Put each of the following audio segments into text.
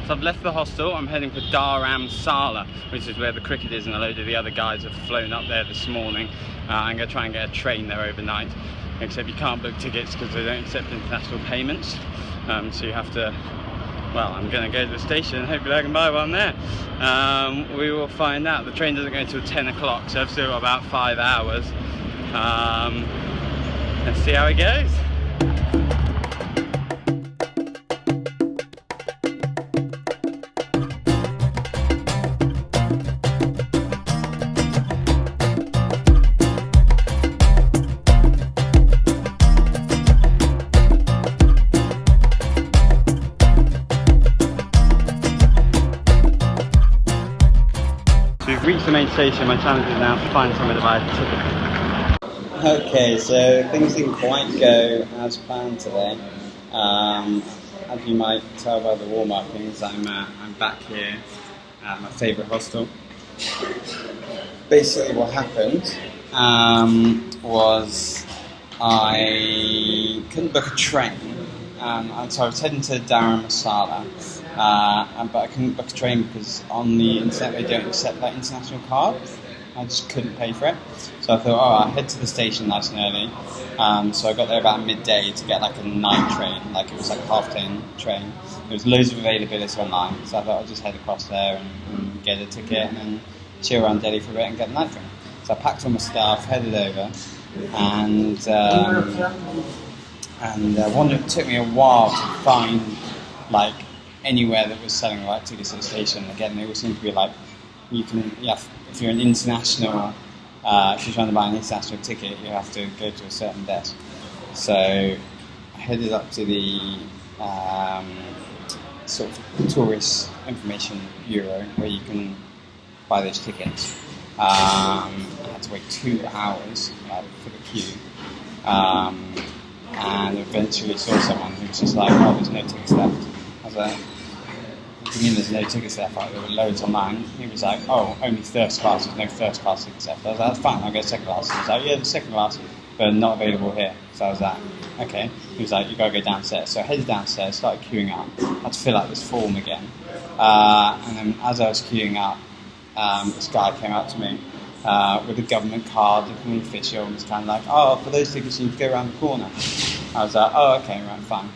So I've left the hostel, I'm heading for Dharamsala, which is where the cricket is, and a load of the other guys have flown up there this morning. I'm going to try and get a train there overnight, except you can't book tickets because they don't accept international payments. So you have to, well, I'm going to go to the station and hopefully I can buy one there. We will find out. The train doesn't go until 10 o'clock, so I've still got about 5 hours. Let's see how it goes. We've reached the main station. My challenge is now to find somewhere to buy a ticket. Okay, so things didn't quite go as planned today. As you might tell by the wall markings, I'm back here at my favourite hostel. Basically what happened was I couldn't book a train, and so I was heading to Dharamsala. But I couldn't book a train because on the internet they don't accept like international cards. I just couldn't pay for it. So I thought, I'll head to the station nice and early. So I got there about midday to get like a night train, like it was like a 10:30 train. There was loads of availability online, so I thought I'd just head across there and get a ticket and then chill around Delhi for a bit and get the night train. So I packed all my stuff, headed over, and it took me a while to find like anywhere that was selling the right tickets at the station. Again, they all seem to be like, if you're an international, if you're trying to buy an international ticket, you have to go to a certain desk. So I headed up to the sort of tourist information bureau where you can buy those tickets. I had to wait 2 hours for the queue, and eventually saw someone who was just like, there's no tickets left. I was like, what do you mean there's no tickets left? Like, there were loads online. He was like, only first class, there's no first class tickets left. I was like, that's fine, I'll go second class. He was like, yeah, the second class, but not available here. So I was like, okay. He was like, you gotta go downstairs. So I headed downstairs, started queuing up. I had to fill out this form again. And then as I was queuing up, this guy came up to me with a government card from an official and was kind of like, for those tickets you need to go around the corner. I was like, okay, right, fine.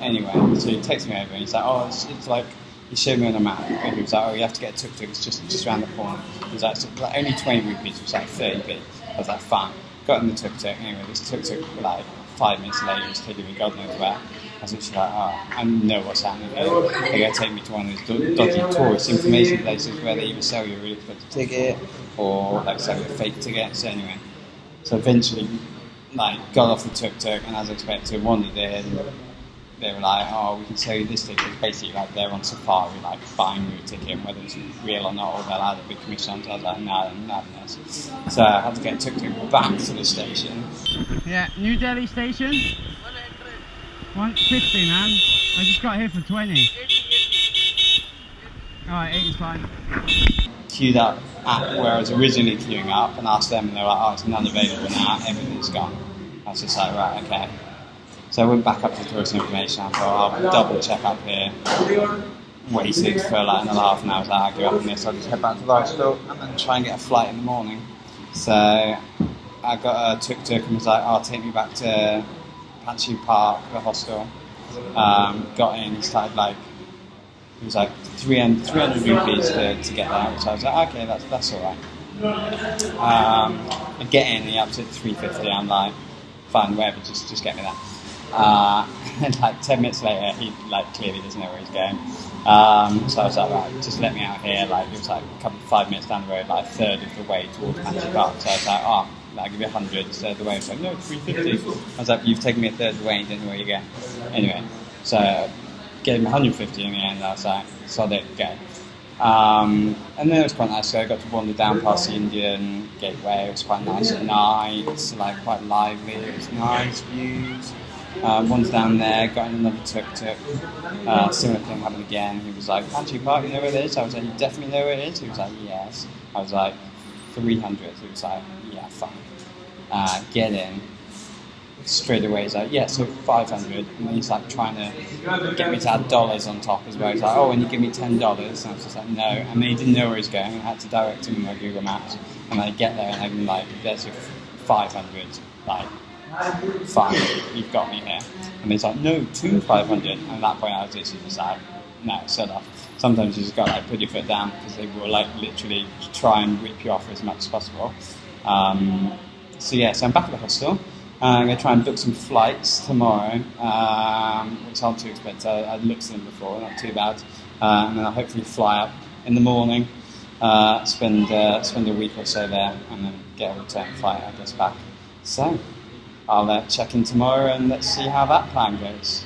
Anyway, so he takes me over and he's like, it's like, he showed me on the map and he was like, you have to get a tuk-tuk, it's just around the corner. He was like, it's like only 20 rupees, which was like 30p. I was like, fine. Got in the tuk-tuk. Anyway, this tuk-tuk, like 5 minutes later, was taking me God knows where. I was literally like, I know what's happening here. They're going to take me to one of those dodgy tourist information places where they either sell you a really expensive ticket or like sell you a fake ticket. So anyway, so eventually, like, got off the tuk-tuk and as expected, wandered in. They were like, we can sell you this ticket. It's basically like they're on safari, like buying you a ticket, whether it's real or not, or they'll add a big commission. So I was like, no. So I had to get a tuk-tuk back to the station. Yeah, New Delhi station. 150, man. I just got here for 20. Alright, 8 is fine. Queued up at where I was originally queuing up and asked them, and they were like, it's none available now, everything's gone. I was just like, right, okay. So I went back up to tourist information. I thought, I'll double check up here. Waited for like another half an hour. I was like, I'll go up in this. So I'll just head back to the hostel and then try and get a flight in the morning. So I got a tuk-tuk and was like, take me back to Panchi Park, the hostel. Got in, started like, it was like 300 rupees to get there. So I was like, okay, that's alright. I get in, he ups it to 350. I'm like, fine, whatever, just get me there. And like 10 minutes later, he like clearly doesn't know where he's going. So I was like, right, just let me out here. Like it was like 5 minutes down the road, like a third of the way towards Panchi Park. So I was like, I'll give you 100 instead of the way. I was like, no, 350. I was like, you've taken me a third of the way, you didn't know where you're going. Anyway, so gave him 150 in the end. I was like, sod it, go. And then it was quite nice. So I got to wander down past the Indian Gateway. It was quite nice at night, like quite lively. It was nice views. Wandered down there, got in another tuk-tuk. Similar thing happened again. He was like, Panchi Park, you know where it is? I was like, you definitely know where it is? He was like, yes. I was like, 300. He was like, yeah, fine. Get in. straight away he's like, yeah, so 500, and then he's like trying to get me to add dollars on top as well. He's like, oh, and you give me $10, and I was just like, no, and then he didn't know where he was going. I had to direct him on my Google Maps, and I get there and I'm like, there's your 500, like, fine, you've got me here. And he's like, no, 500, and at that point I was literally just like, no, shut up. Sometimes you just got to like put your foot down, because they will like literally try and rip you off as much as possible. So I'm back at the hostel. I'm going to try and book some flights tomorrow, which aren't too expensive. I'd looked at them before, not too bad. And then I'll hopefully fly up in the morning, spend a week or so there, and then get a return flight, I guess, back. So I'll check in tomorrow and let's see how that plan goes.